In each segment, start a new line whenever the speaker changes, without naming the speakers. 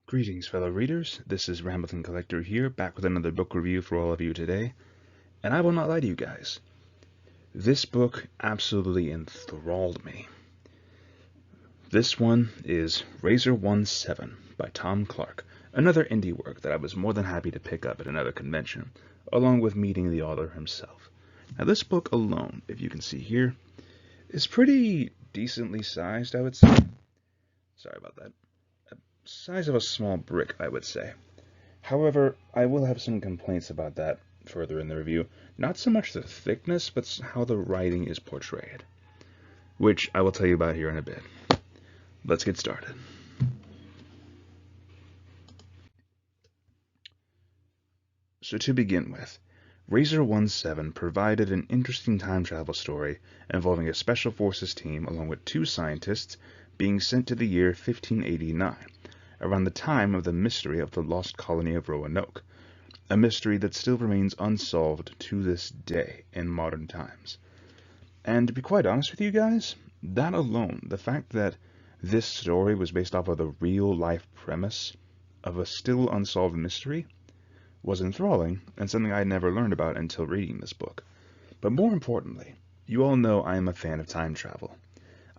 Greetings, fellow readers. This is Ramble Collector here, back with another book review for all of you today. And I will not lie to you guys. This book absolutely enthralled me. This one is Razor 17 by Tom Clarke, another indie work that I was more than happy to pick up at another convention, along with meeting the author himself. Now this book alone, if you can see here, is pretty decently sized, I would say. Sorry about that. Size of a small brick, I would say. However, I will have some complaints about that further in the review. Not so much the thickness, but how the writing is portrayed, which I will tell you about here in a bit. Let's get started. So to begin with, Razor 17 provided an interesting time travel story involving a special forces team along with two scientists being sent to the year 1589, around the time of the mystery of the lost colony of Roanoke, a mystery that still remains unsolved to this day in modern times. And to be quite honest with you guys, that alone, the fact that this story was based off of the real-life premise of a still unsolved mystery, was enthralling and something I had never learned about until reading this book. But more importantly, you all know I am a fan of time travel.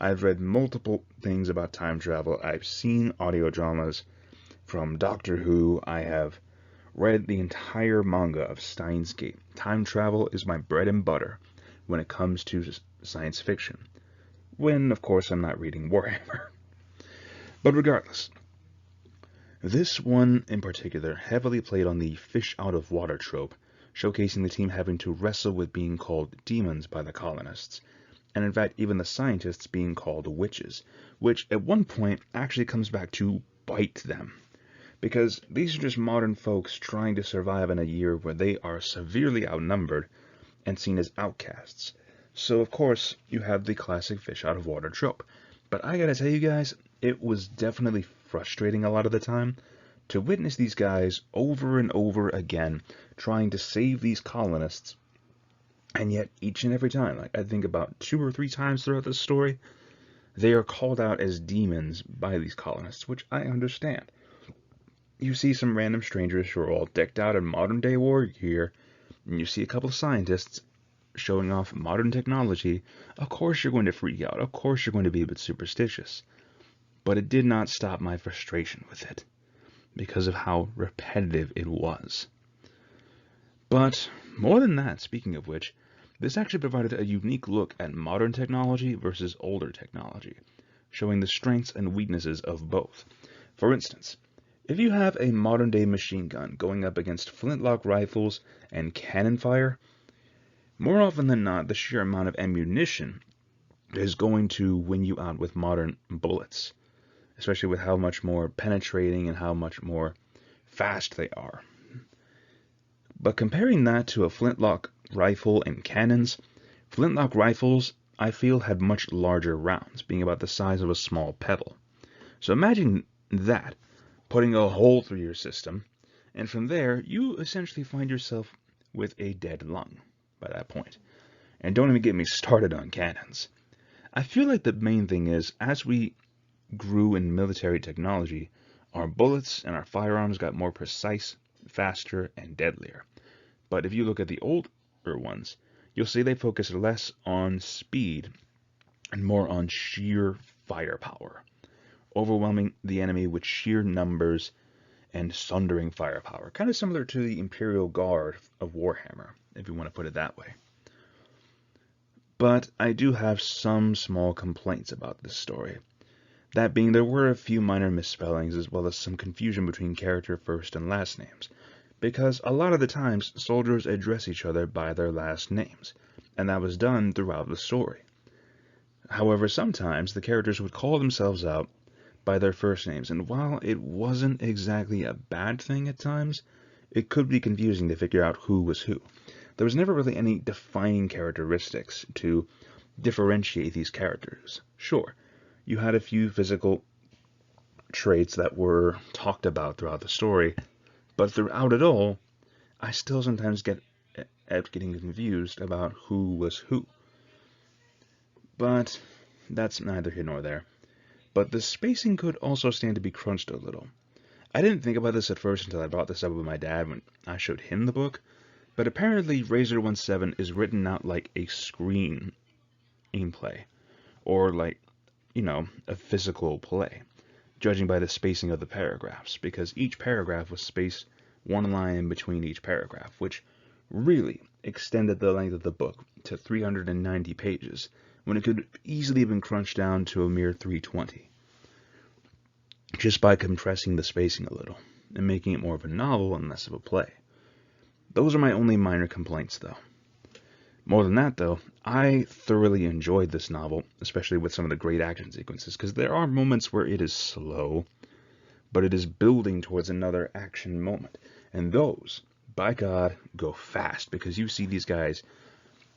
I've read multiple things about time travel. I've seen audio dramas from Doctor Who. I have read the entire manga of Steins Gate. Time travel is my bread and butter when it comes to science fiction. When, of course, I'm not reading Warhammer. But regardless, this one in particular heavily played on the fish out of water trope, showcasing the team having to wrestle with being called demons by the colonists, and in fact even the scientists being called witches, which at one point actually comes back to bite them, because these are just modern folks trying to survive in a year where they are severely outnumbered and seen as outcasts. So of course you have the classic fish out of water trope. But I gotta tell you guys, it was definitely frustrating a lot of the time to witness these guys over and over again trying to save these colonists. And yet, each and every time, like I think about 2 or 3 times throughout the story, they are called out as demons by these colonists, which I understand. You see some random strangers who are all decked out in modern day war gear, and you see a couple of scientists showing off modern technology. Of course you're going to freak out. Of course you're going to be a bit superstitious. But it did not stop my frustration with it, because of how repetitive it was. But more than that, speaking of which, this actually provided a unique look at modern technology versus older technology, showing the strengths and weaknesses of both. For instance, if you have a modern-day machine gun going up against flintlock rifles and cannon fire, more often than not, the sheer amount of ammunition is going to win you out with modern bullets, especially with how much more penetrating and how much more fast they are. But comparing that to a flintlock rifle and cannons, flintlock rifles, I feel, had much larger rounds, being about the size of a small pebble. So imagine that, putting a hole through your system, and from there, you essentially find yourself with a dead lung by that point. And don't even get me started on cannons. I feel like the main thing is, as we grew in military technology, our bullets and our firearms got more precise, faster, and deadlier. But if you look at the older ones, you'll see they focus less on speed and more on sheer firepower, overwhelming the enemy with sheer numbers and sundering firepower, kind of similar to the Imperial Guard of Warhammer, if you want to put it that way. But I do have some small complaints about this story. That being, there were a few minor misspellings as well as some confusion between character first and last names, because a lot of the times soldiers address each other by their last names, and that was done throughout the story. However, sometimes the characters would call themselves out by their first names, and while it wasn't exactly a bad thing at times, it could be confusing to figure out who was who. There was never really any defining characteristics to differentiate these characters. Sure, you had a few physical traits that were talked about throughout the story, but throughout it all, I still sometimes get getting confused about who was who. But that's neither here nor there. But the spacing could also stand to be crunched a little. I didn't think about this at first until I brought this up with my dad when I showed him the book, but apparently Razor 17 is written out like a screenplay, or like, a physical play, judging by the spacing of the paragraphs, because each paragraph was spaced one line in between each paragraph, which really extended the length of the book to 390 pages, when it could easily have been crunched down to a mere 320, just by compressing the spacing a little, and making it more of a novel and less of a play. Those are my only minor complaints, though. More than that, though, I thoroughly enjoyed this novel, especially with some of the great action sequences, because there are moments where it is slow, but it is building towards another action moment. And those, by God, go fast, because you see these guys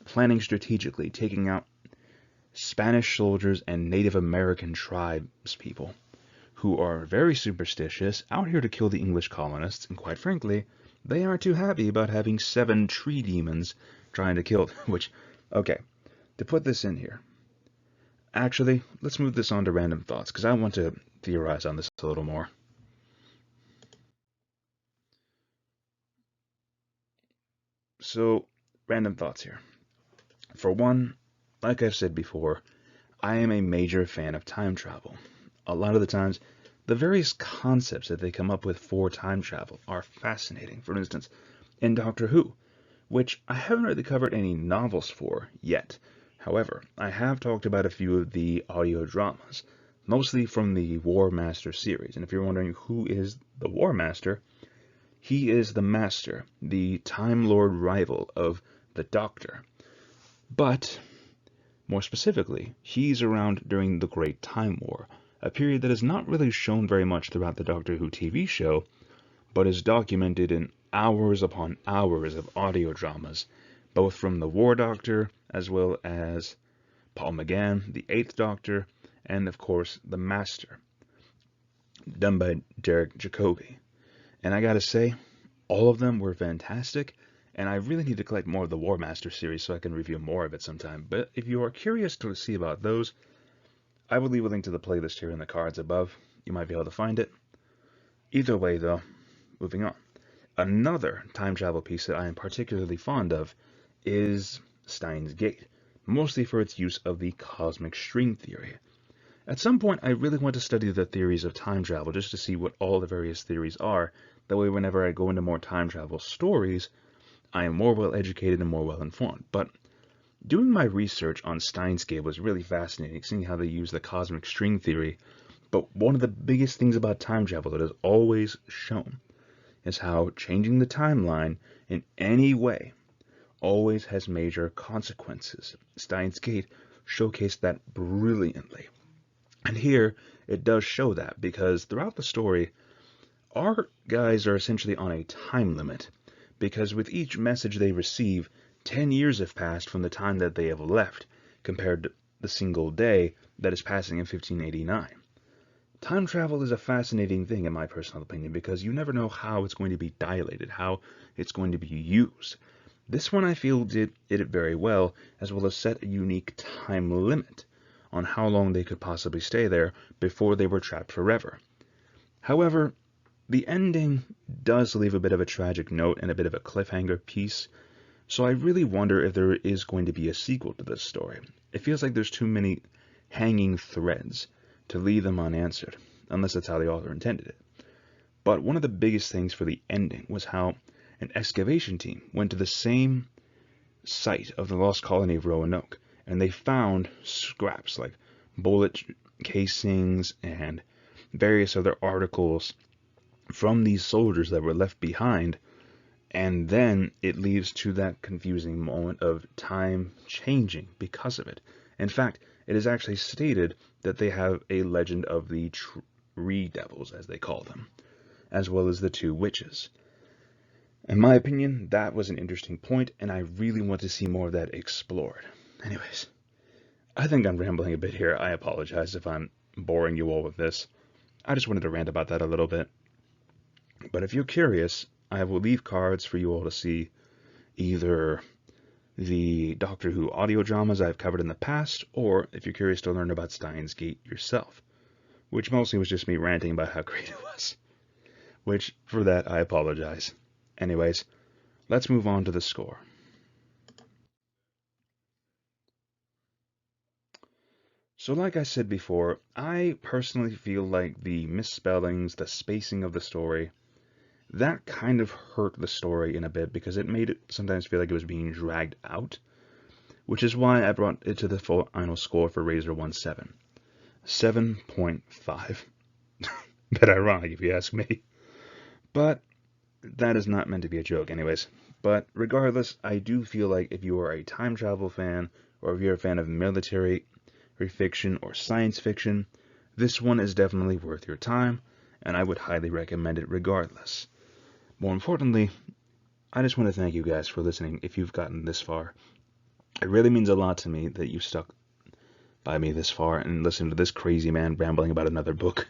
planning strategically, taking out Spanish soldiers and Native American tribes people, who are very superstitious, out here to kill the English colonists, and quite frankly, they aren't too happy about having 7 tree demons trying to kill them, which, okay, to put this in here, actually, let's move this on to random thoughts, because I want to theorize on this a little more. So, random thoughts here. For one, like I've said before, I am a major fan of time travel. A lot of the times, the various concepts that they come up with for time travel are fascinating. For instance, in Doctor Who, which I haven't really covered any novels for yet. However, I have talked about a few of the audio dramas, mostly from the War Master series. And if you're wondering who is the War Master, he is the Master, the Time Lord rival of the Doctor. But, more specifically, he's around during the Great Time War, a period that is not really shown very much throughout the Doctor Who TV show, but is documented in hours upon hours of audio dramas, both from the War Doctor, as well as Paul McGann, the Eighth Doctor, and of course, the Master, done by Derek Jacobi. And I gotta say, all of them were fantastic, and I really need to collect more of the War Master series so I can review more of it sometime. But if you are curious to see about those, I will leave a link to the playlist here in the cards above. You might be able to find it. Either way, though, moving on. Another time travel piece that I am particularly fond of is Steins Gate, mostly for its use of the cosmic string theory. At some point, I really want to study the theories of time travel just to see what all the various theories are. That way, whenever I go into more time travel stories, I am more well educated and more well informed. But doing my research on Steins Gate was really fascinating, seeing how they use the cosmic string theory. But one of the biggest things about time travel that is always shown is how changing the timeline in any way always has major consequences. Steins Gate showcased that brilliantly. And here, it does show that, because throughout the story, our guys are essentially on a time limit, because with each message they receive, 10 years have passed from the time that they have left, compared to the single day that is passing in 1589. Time travel is a fascinating thing, in my personal opinion, because you never know how it's going to be dilated, how it's going to be used. This one, I feel, did it very well as set a unique time limit on how long they could possibly stay there before they were trapped forever. However, the ending does leave a bit of a tragic note and a bit of a cliffhanger piece, so I really wonder if there is going to be a sequel to this story. It feels like there's too many hanging threads to leave them unanswered, unless that's how the author intended it. But one of the biggest things for the ending was how an excavation team went to the same site of the lost colony of Roanoke, and they found scraps like bullet casings and various other articles from these soldiers that were left behind, and then it leads to that confusing moment of time changing because of it. In fact, it is actually stated that they have a legend of the tree devils, as they call them, as well as the 2 witches. In my opinion, that was an interesting point, and I really want to see more of that explored. Anyways, I think I'm rambling a bit here. I apologize if I'm boring you all with this. I just wanted to rant about that a little bit. But if you're curious, I will leave cards for you all to see either the Doctor Who audio dramas I've covered in the past, or if you're curious to learn about Steins Gate yourself, which mostly was just me ranting about how great it was. which for that I apologize. Anyways, let's move on to the score. So like I said before, I personally feel like the misspellings, the spacing of the story, that kind of hurt the story in a bit because it made it sometimes feel like it was being dragged out, which is why I brought it to the final score for Razor 1-7. 7.5. Bit ironic if you ask me. But that is not meant to be a joke anyways. But regardless, I do feel like if you are a time travel fan, or if you're a fan of military fiction or science fiction, this one is definitely worth your time, and I would highly recommend it regardless. More importantly, I just want to thank you guys for listening if you've gotten this far. It really means a lot to me that you stuck by me this far and listened to this crazy man rambling about another book.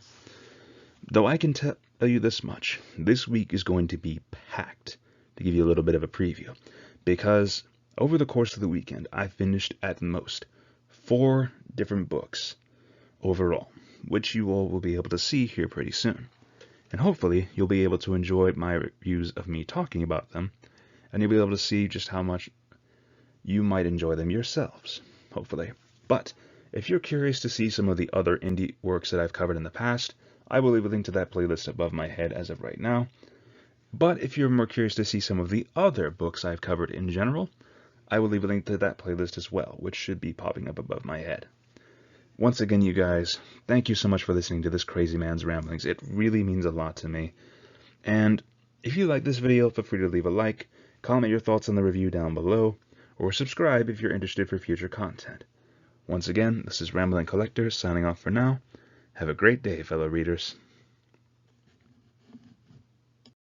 Though I can tell you this much, this week is going to be packed, to give you a little bit of a preview, because over the course of the weekend, I finished at most 4 different books overall, which you all will be able to see here pretty soon. And hopefully, you'll be able to enjoy my reviews of me talking about them, and you'll be able to see just how much you might enjoy them yourselves, hopefully. But if you're curious to see some of the other indie works that I've covered in the past, I will leave a link to that playlist above my head as of right now. But if you're more curious to see some of the other books I've covered in general, I will leave a link to that playlist as well, which should be popping up above my head. Once again, you guys, thank you so much for listening to this crazy man's ramblings. It really means a lot to me. And if you like this video, feel free to leave a like, comment your thoughts on the review down below, or subscribe if you're interested for future content. Once again, this is Rambling Collector signing off for now. Have a great day, fellow readers.